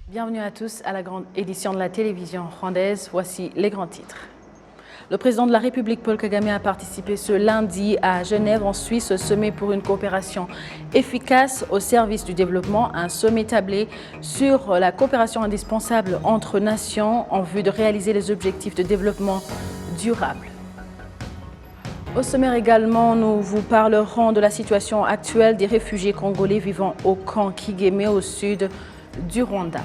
Bienvenue à tous à la grande édition de la télévision rwandaise. Voici les grands titres. Le président de la République, Paul Kagame, a participé ce lundi à Genève, en Suisse, au sommet pour une coopération efficace au service du développement, un sommet tablé sur la coopération indispensable entre nations en vue de réaliser les objectifs de développement durable. Au sommaire également, nous vous parlerons de la situation actuelle des réfugiés congolais vivant au camp Kigeme au sud du Rwanda.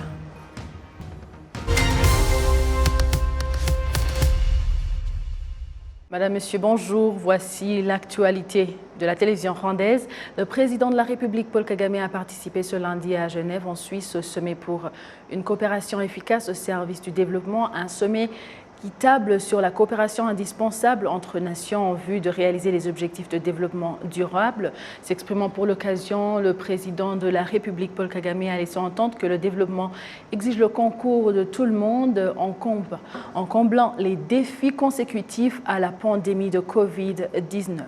Madame, Monsieur, bonjour. Voici l'actualité de la télévision rwandaise. Le président de la République, Paul Kagame, a participé ce lundi à Genève, en Suisse, au sommet pour une coopération efficace au service du développement, un sommet qui table sur la coopération indispensable entre nations en vue de réaliser les objectifs de développement durable. S'exprimant pour l'occasion, le président de la République, Paul Kagame, a laissé entendre que le développement exige le concours de tout le monde en comblant les défis consécutifs à la pandémie de Covid-19.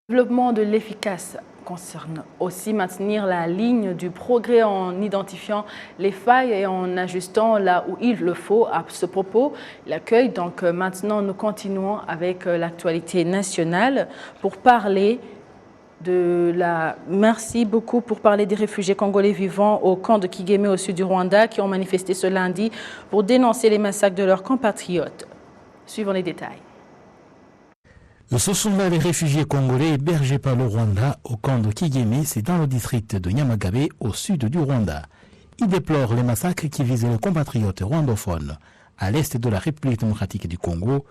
Le développement de l'efficace concerne aussi maintenir la ligne du progrès en identifiant les failles et en ajustant là où il le faut. À ce propos, l'accueil. Donc maintenant, nous continuons avec l'actualité nationale pour parler Merci beaucoup pour parler des réfugiés congolais vivant au camp de Kigeme au sud du Rwanda qui ont manifesté ce lundi pour dénoncer les massacres de leurs compatriotes. Suivons les détails. Ce sont là les réfugiés congolais hébergés par le Rwanda au camp de Kigeme, c'est dans le district de Nyamagabe, au sud du Rwanda. Ils déplorent les massacres qui visent leurs compatriotes rwandophones à l'est de la République démocratique du Congo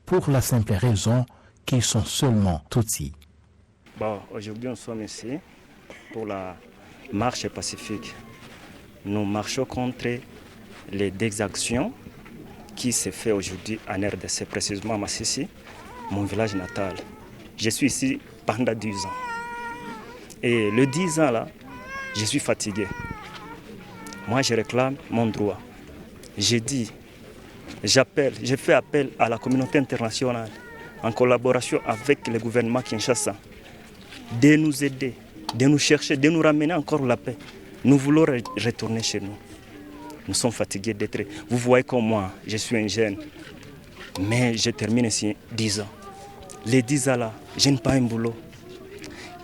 pour la simple raison qu'ils sont seulement Tutsis. Aujourd'hui, nous sommes ici pour la marche pacifique. Nous marchons contre les exactions qui se font aujourd'hui en RDC, précisément à Massissi, mon village natal. Je suis ici pendant 10 ans. Et le 10 ans là, je suis fatigué. Moi, je réclame mon droit. Je fais appel à la communauté internationale, en collaboration avec le gouvernement Kinshasa, de nous aider, de nous chercher, de nous ramener encore la paix. Nous voulons retourner chez nous. Nous sommes fatigués d'être... Vous voyez comme moi, je suis un jeune, mais je termine ici 10 ans. Les 10 ans là, je n'ai pas un boulot.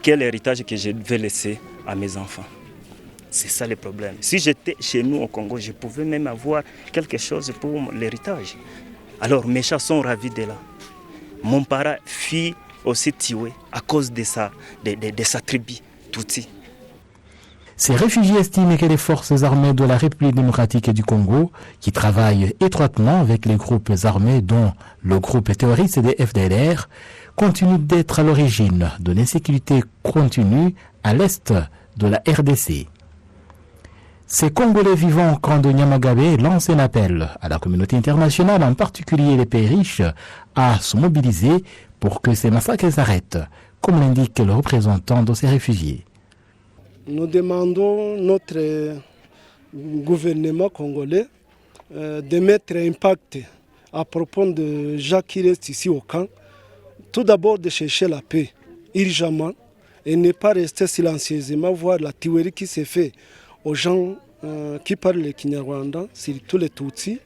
Quel héritage que je vais laisser à mes enfants? C'est ça le problème. Si j'étais chez nous au Congo, je pouvais même avoir quelque chose pour l'héritage. Alors mes chats sont ravis de là. Mon parent fut aussi tué à cause de sa tribu Tutsi. Ces réfugiés estiment que les forces armées de la République démocratique du Congo, qui travaillent étroitement avec les groupes armés dont le groupe terroriste des FDLR, continuent d'être à l'origine de l'insécurité continue à l'est de la RDC. Ces Congolais vivant au camp de Nyamagabe lancent un appel à la communauté internationale, en particulier les pays riches, à se mobiliser pour que ces massacres s'arrêtent, comme l'indique le représentant de ces réfugiés. Nous demandons notre gouvernement congolais de mettre un pacte à propos de gens qui restent ici au camp. Tout d'abord de chercher la paix urgemment et ne pas rester silencieusement voir la tuerie qui se fait aux gens qui parlent le Kinyarwanda, surtout les Tutsis,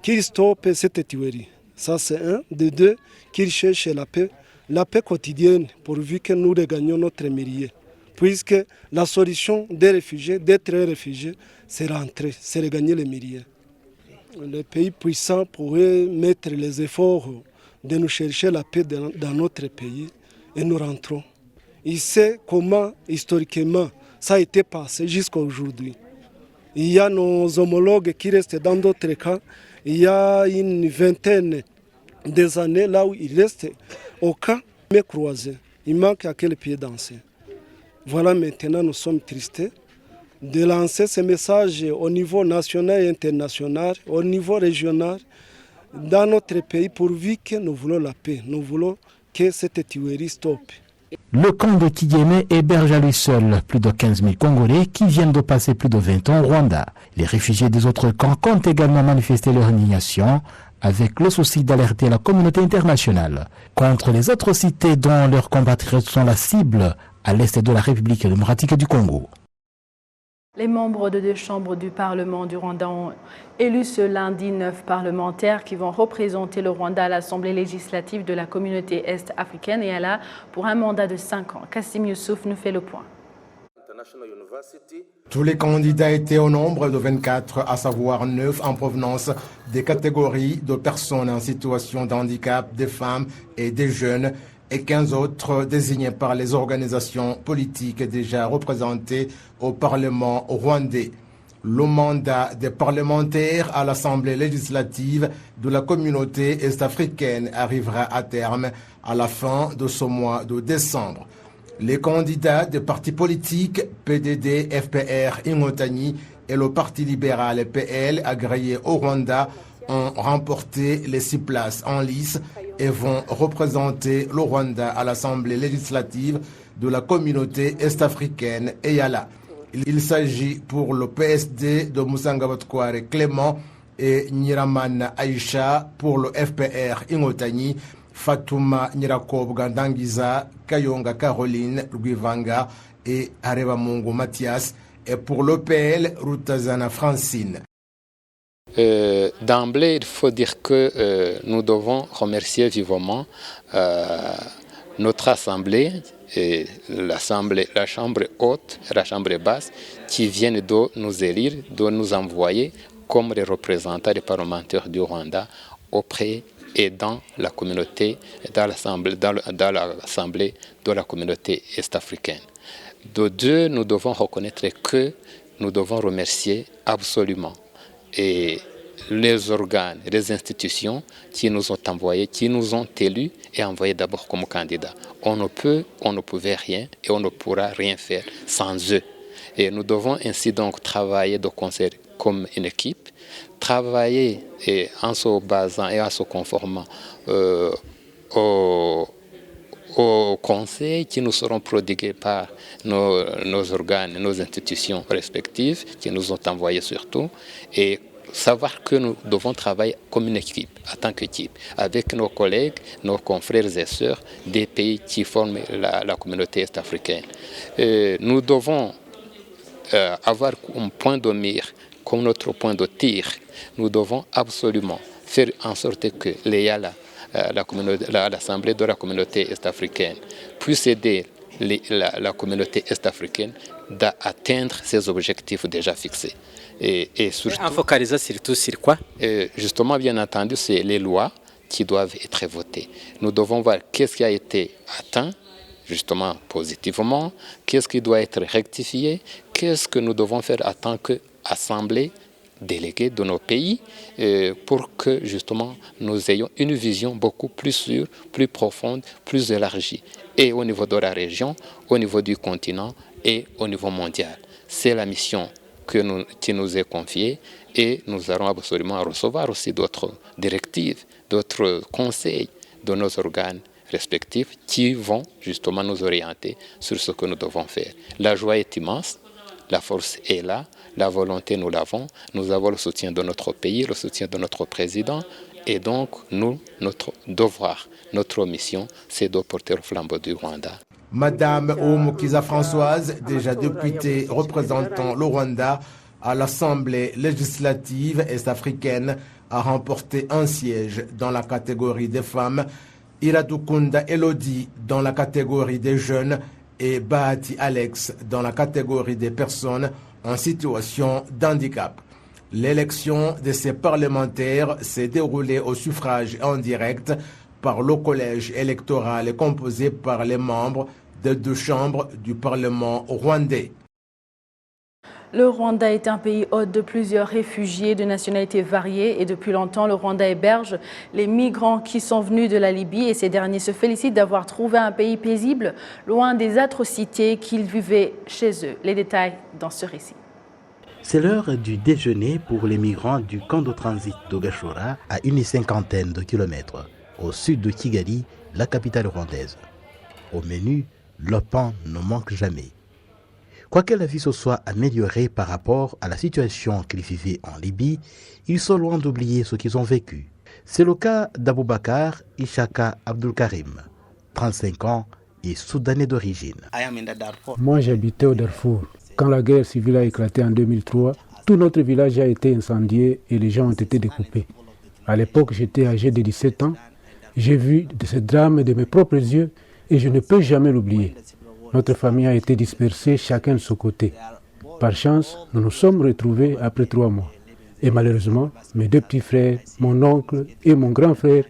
qu'ils stoppent cette tuerie. Ça c'est un. De deux, qu'ils cherchent la paix quotidienne pourvu que nous regagnions notre mérier. Puisque la solution des réfugiés, d'être réfugiés, c'est rentrer, c'est regagner les milliers. Les pays puissants pourraient mettre les efforts de nous chercher la paix dans notre pays et nous rentrons. Il sait comment, historiquement, ça a été passé jusqu'à aujourd'hui. Il y a nos homologues qui restent dans d'autres camps. Il y a une vingtaine des années là où ils restent au camp, mais croisés. Il manque à quel pied danser. Voilà, maintenant nous sommes tristes de lancer ce message au niveau national et international, au niveau régional, dans notre pays, pourvu que nous voulons la paix, nous voulons que cette tuerie stoppe. Le camp de Kigeme héberge à lui seul plus de 15 000 Congolais qui viennent de passer plus de 20 ans au Rwanda. Les réfugiés des autres camps comptent également manifester leur indignation avec le souci d'alerter la communauté internationale contre les atrocités dont leurs compatriotes sont la cible à l'est de la République démocratique du Congo. Les membres de 2 chambres du Parlement du Rwanda ont élu ce lundi 9 parlementaires qui vont représenter le Rwanda à l'Assemblée législative de la communauté est-africaine et là pour un mandat de 5 ans. Kassim Youssouf nous fait le point. Tous les candidats étaient au nombre de 24, à savoir 9 en provenance des catégories de personnes en situation de handicap, des femmes et des jeunes, et 15 autres désignés par les organisations politiques déjà représentées au Parlement rwandais. Le mandat des parlementaires à l'Assemblée législative de la communauté est-africaine arrivera à terme à la fin de ce mois de décembre. Les candidats des partis politiques PDD, FPR, Ingotani et le Parti libéral PL agréé au Rwanda ont remporté les 6 places en lice et vont représenter le Rwanda à l'Assemblée législative de la communauté est-africaine EALA. Il s'agit pour le PSD de Musangabatkware Clément et Nyiramana Aïcha pour le FPR Ingotani, Fatouma Nyirakobwa Ndangiza, Kayonga Caroline Rwivanga et Arebamungu Mathias, et pour le PL Rutazana Francine. D'emblée, il faut dire que nous devons remercier vivement notre Assemblée, et la Chambre haute et la Chambre basse, qui viennent de nous élire, de nous envoyer comme les représentants des parlementaires du Rwanda auprès et dans la communauté, dans l'Assemblée de la communauté est-africaine. De deux, nous devons reconnaître que nous devons remercier absolument et les organes, les institutions qui nous ont envoyés, qui nous ont élus et envoyés d'abord comme candidats. On ne pouvait rien et on ne pourra rien faire sans eux. Et nous devons ainsi donc travailler de concert comme une équipe, travailler en se basant et en se conformant aux conseils qui nous seront prodigués par nos organes, nos institutions respectives, qui nous ont envoyés surtout, et savoir que nous devons travailler comme une équipe, en tant qu'équipe, avec nos collègues, nos confrères et sœurs des pays qui forment la communauté est-africaine. Nous devons avoir un point de mire comme notre point de tir. Nous devons absolument faire en sorte que l'EALA, l'Assemblée de la communauté est-africaine, puisse aider la communauté est-africaine d'atteindre ses objectifs déjà fixés. Et surtout, en focalisant surtout sur quoi? Justement, bien entendu, c'est les lois qui doivent être votées. Nous devons voir qu'est-ce qui a été atteint, justement positivement, qu'est-ce qui doit être rectifié, qu'est-ce que nous devons faire en tant qu'assemblée délégués de nos pays pour que justement nous ayons une vision beaucoup plus sûre, plus profonde, plus élargie, et au niveau de la région, au niveau du continent et au niveau mondial. C'est la mission qui nous est confiée et nous allons absolument recevoir aussi d'autres directives, d'autres conseils de nos organes respectifs qui vont justement nous orienter sur ce que nous devons faire. La joie est immense, la force est là, la volonté nous l'avons, nous avons le soutien de notre pays, le soutien de notre président et donc notre devoir, notre mission, c'est de porter le flambeau du Rwanda. Madame Oumukiza Françoise, déjà députée représentant le Rwanda à l'Assemblée législative est-africaine, a remporté un siège dans la catégorie des femmes, Iradukunda Elodie dans la catégorie des jeunes et Bahati Alex dans la catégorie des personnes en situation d'handicap. L'élection de ces parlementaires s'est déroulée au suffrage en direct par le collège électoral composé par les membres des 2 chambres du Parlement rwandais. Le Rwanda est un pays hôte de plusieurs réfugiés de nationalités variées et depuis longtemps, le Rwanda héberge les migrants qui sont venus de la Libye et ces derniers se félicitent d'avoir trouvé un pays paisible, loin des atrocités qu'ils vivaient chez eux. Les détails dans ce récit. C'est l'heure du déjeuner pour les migrants du camp de transit de Gashora à une 50aine de kilomètres au sud de Kigali, la capitale rwandaise. Au menu, le pain ne manque jamais. Quoique la vie se soit améliorée par rapport à la situation qu'ils vivaient en Libye, ils sont loin d'oublier ce qu'ils ont vécu. C'est le cas d'Aboubacar Ishaka Abdulkarim, 35 ans et soudanais d'origine. Moi j'habitais au Darfour. Quand la guerre civile a éclaté en 2003, tout notre village a été incendié et les gens ont été découpés. À l'époque, j'étais âgé de 17 ans. J'ai vu ce drame de mes propres yeux et je ne peux jamais l'oublier. Notre famille a été dispersée, chacun de son côté. Par chance, nous nous sommes retrouvés après 3 mois. Et malheureusement, mes 2 petits frères, mon oncle et mon grand frère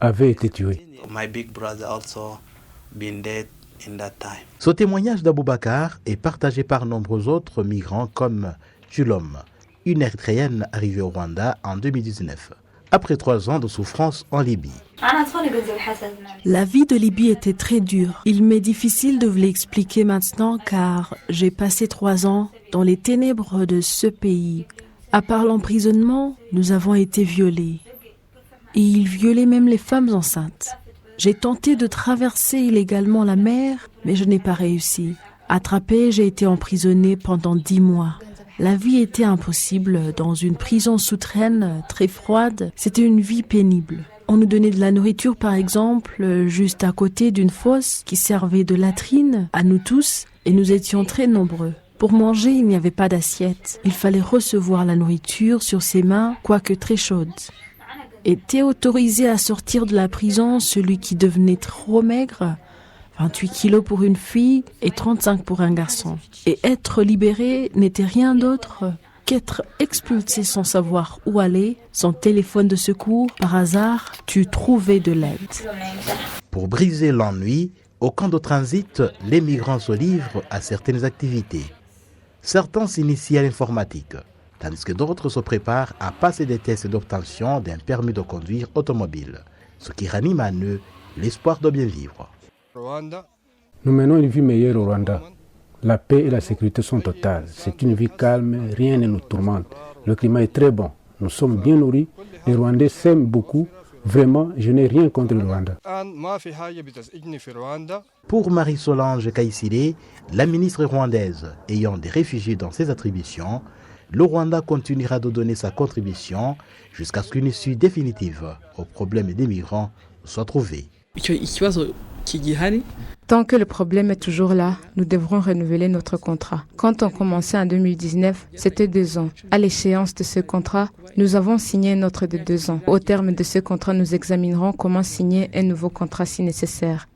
avaient été tués. Ce témoignage d'Aboubacar est partagé par nombreux autres migrants comme Julom, une Érythréenne arrivée au Rwanda en 2019, après 3 ans de souffrance en Libye. La vie de Libye était très dure. Il m'est difficile de vous l'expliquer maintenant car j'ai passé 3 ans dans les ténèbres de ce pays. À part l'emprisonnement, nous avons été violés. Et ils violaient même les femmes enceintes. J'ai tenté de traverser illégalement la mer, mais je n'ai pas réussi. Attrapée, j'ai été emprisonnée pendant 10 mois. La vie était impossible. Dans une prison souterraine très froide, c'était une vie pénible. On nous donnait de la nourriture, par exemple, juste à côté d'une fosse qui servait de latrine à nous tous, et nous étions très nombreux. Pour manger, il n'y avait pas d'assiette. Il fallait recevoir la nourriture sur ses mains, quoique très chaude. Était autorisé à sortir de la prison celui qui devenait trop maigre, 28 kilos pour une fille et 35 pour un garçon. Et être libéré n'était rien d'autre qu'être expulsé sans savoir où aller, sans téléphone de secours. Par hasard, tu trouvais de l'aide. Pour briser l'ennui, au camp de transit, les migrants se livrent à certaines activités. Certains s'initient à l'informatique, tandis que d'autres se préparent à passer des tests d'obtention d'un permis de conduire automobile, ce qui ranime en eux l'espoir de bien vivre. Nous menons une vie meilleure au Rwanda. La paix et la sécurité sont totales. C'est une vie calme, rien ne nous tourmente. Le climat est très bon. Nous sommes bien nourris. Les Rwandais s'aiment beaucoup. Vraiment, je n'ai rien contre le Rwanda. Pour Marie-Solange Kaïsile, la ministre rwandaise ayant des réfugiés dans ses attributions, le Rwanda continuera de donner sa contribution jusqu'à ce qu'une issue définitive au problème des migrants soit trouvée. Tant que le problème est toujours là, nous devrons renouveler notre contrat. Quand on commençait en 2019, c'était 2 ans. À l'échéance de ce contrat, nous avons signé une autre de 2 ans. Au terme de ce contrat, nous examinerons comment signer un nouveau contrat si nécessaire.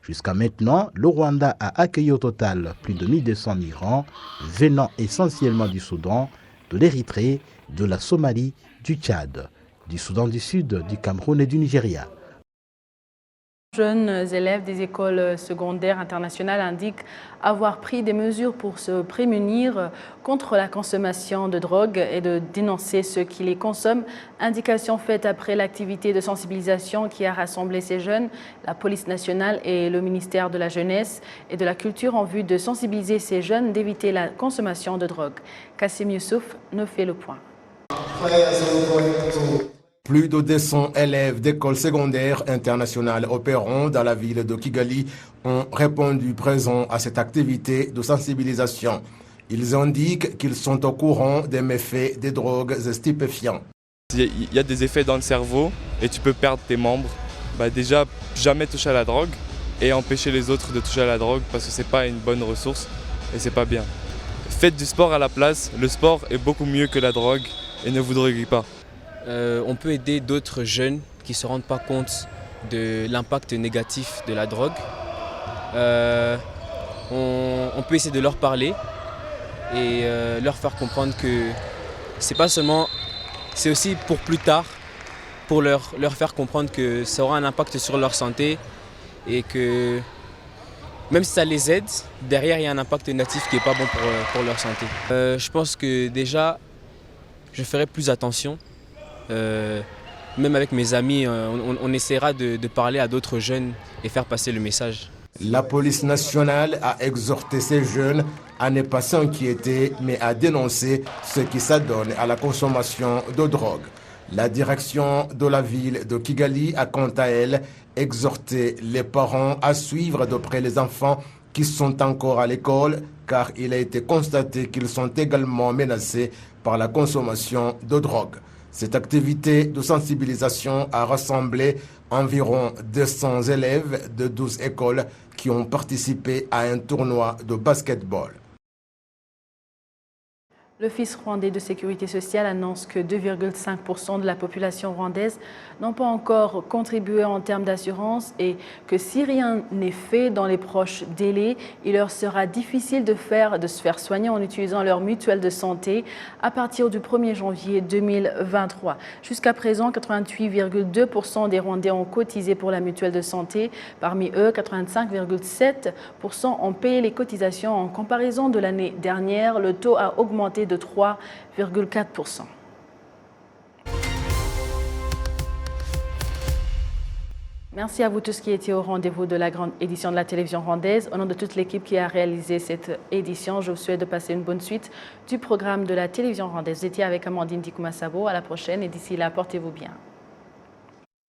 Jusqu'à maintenant, le Rwanda a accueilli au total plus de 1200 migrants venant essentiellement du Soudan, de l'Érythrée, de la Somalie, du Tchad, du Soudan du Sud, du Cameroun et du Nigeria. Jeunes élèves des écoles secondaires internationales indiquent avoir pris des mesures pour se prémunir contre la consommation de drogue et de dénoncer ceux qui les consomment. Indication faite après l'activité de sensibilisation qui a rassemblé ces jeunes, la police nationale et le ministère de la Jeunesse et de la Culture en vue de sensibiliser ces jeunes d'éviter la consommation de drogue. Kassim Youssouf nous fait le point. Plus de 200 élèves d'écoles secondaires internationales opérant dans la ville de Kigali ont répondu présents à cette activité de sensibilisation. Ils indiquent qu'ils sont au courant des méfaits des drogues stupéfiants. Il y a des effets dans le cerveau et tu peux perdre tes membres. Déjà, jamais toucher à la drogue et empêcher les autres de toucher à la drogue parce que c'est pas une bonne ressource et c'est pas bien. Faites du sport à la place. Le sport est beaucoup mieux que la drogue et ne vous droguez pas. On peut aider d'autres jeunes qui ne se rendent pas compte de l'impact négatif de la drogue. On peut essayer de leur parler et leur faire comprendre que c'est pas seulement, c'est aussi pour plus tard, pour leur faire comprendre que ça aura un impact sur leur santé et que même si ça les aide, derrière il y a un impact négatif qui n'est pas bon pour leur santé. Je pense que déjà, je ferai plus attention. Même avec mes amis, on essaiera de parler à d'autres jeunes et faire passer le message. La police nationale a exhorté ces jeunes à ne pas s'inquiéter, mais à dénoncer ce qui s'adonne à la consommation de drogue. La direction de la ville de Kigali a quant à elle exhorté les parents à suivre de près les enfants qui sont encore à l'école, car il a été constaté qu'ils sont également menacés par la consommation de drogue. Cette activité de sensibilisation a rassemblé Environ 200 élèves de 12 écoles qui ont participé à un tournoi de basketball. L'Office rwandais de sécurité sociale annonce que 2,5% de la population rwandaise n'ont pas encore contribué en termes d'assurance et que si rien n'est fait dans les proches délais, il leur sera difficile de se faire soigner en utilisant leur mutuelle de santé à partir du 1er janvier 2023. Jusqu'à présent, 88,2% des Rwandais ont cotisé pour la mutuelle de santé. Parmi eux, 85,7% ont payé les cotisations. En comparaison de l'année dernière, le taux a augmenté de 3,4%. Merci à vous tous qui étiez au rendez-vous de la grande édition de la télévision rwandaise. Au nom de toute l'équipe qui a réalisé cette édition, je vous souhaite de passer une bonne suite du programme de la télévision rwandaise. Vous étiez avec Amandine Dikouma-Sabo. À la prochaine et d'ici là, portez-vous bien.